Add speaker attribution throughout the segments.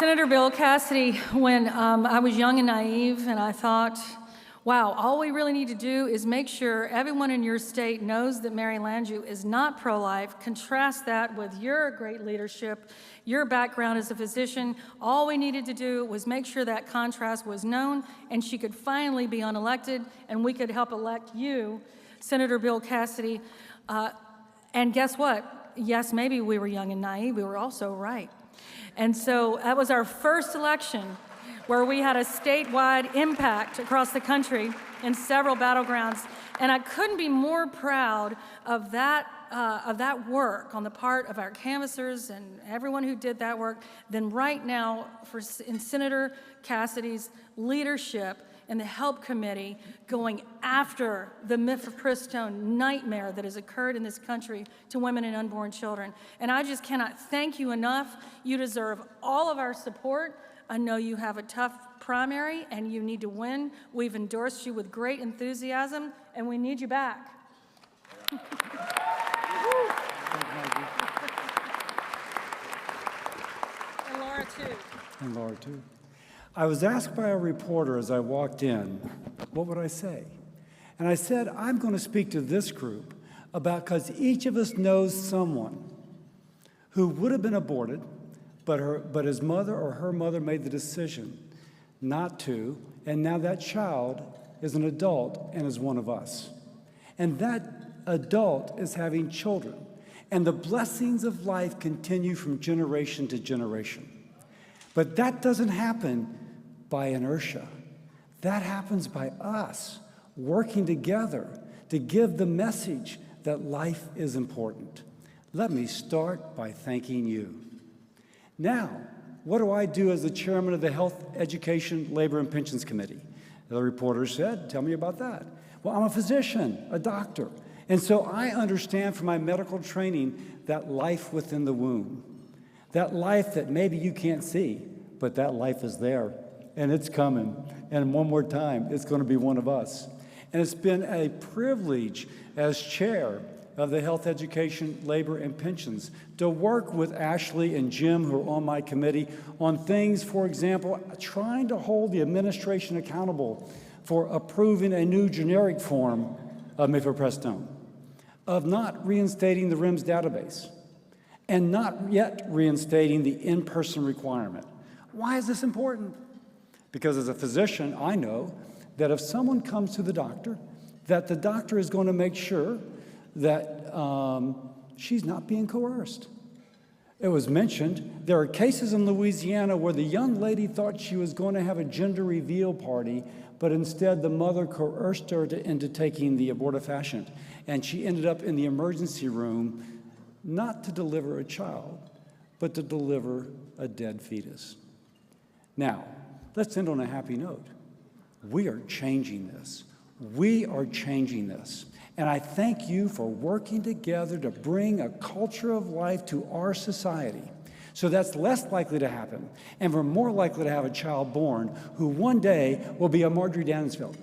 Speaker 1: Senator Bill Cassidy, when I was young and naive, and I thought, wow, all we really need to do is make sure everyone in your state knows that Mary Landrieu is not pro-life. Contrast that with your great leadership, your background as a physician. All we needed to do was make sure that contrast was known, and she could finally be unelected, and we could help elect you, Senator Bill Cassidy. And guess what? Yes, maybe we were young and naive. We were also right. And so that was our first election where we had a statewide impact across the country in several battlegrounds. And I couldn't be more proud of that work on the part of our canvassers and everyone who did that work than right now in Senator Cassidy's leadership in the Help Committee going after the mifepristone nightmare that has occurred in this country to women and unborn children. And I just cannot thank you enough. You deserve all of our support. I know you have a tough primary and you need to win. We've endorsed you with great enthusiasm and we need you back. And Laura too.
Speaker 2: And Laura too. I was asked by a reporter as I walked in, what would I say? And I said, I'm going to speak to this group about because each of us knows someone who would have been aborted, but his mother or her mother made the decision not to, and now that child is an adult and is one of us. And that adult is having children. And the blessings of life continue from generation to generation. But that doesn't happen by inertia. That happens by us working together to give the message that life is important. Let me start by thanking you. Now, what do I do as the chairman of the Health, Education, Labor, and Pensions Committee? The reporter said, tell me about that. Well, I'm a physician, a doctor, and so I understand from my medical training that life within the womb, that life that maybe you can't see, but that life is there, and it's coming. And one more time, it's going to be one of us. And it's been a privilege as chair of the Health, Education, Labor, and Pensions to work with Ashley and Jim, who are on my committee, on things, for example, trying to hold the administration accountable for approving a new generic form of mifepristone, of not reinstating the REMS database, and not yet reinstating the in-person requirement. Why is this important? Because as a physician, I know that if someone comes to the doctor, that the doctor is going to make sure that she's not being coerced. It was mentioned, there are cases in Louisiana where the young lady thought she was going to have a gender reveal party, but instead the mother coerced her into taking the abortifacient, and she ended up in the emergency room not to deliver a child, but to deliver a dead fetus. Now, let's end on a happy note. We are changing this. We are changing this. And I thank you for working together to bring a culture of life to our society. So that's less likely to happen. And we're more likely to have a child born who one day will be a Marjorie Dansfield.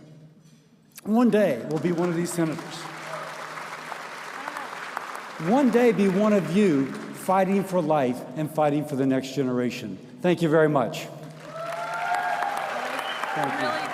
Speaker 2: One day will be one of these senators. One day be one of you fighting for life and fighting for the next generation. Thank you very much. Thank you.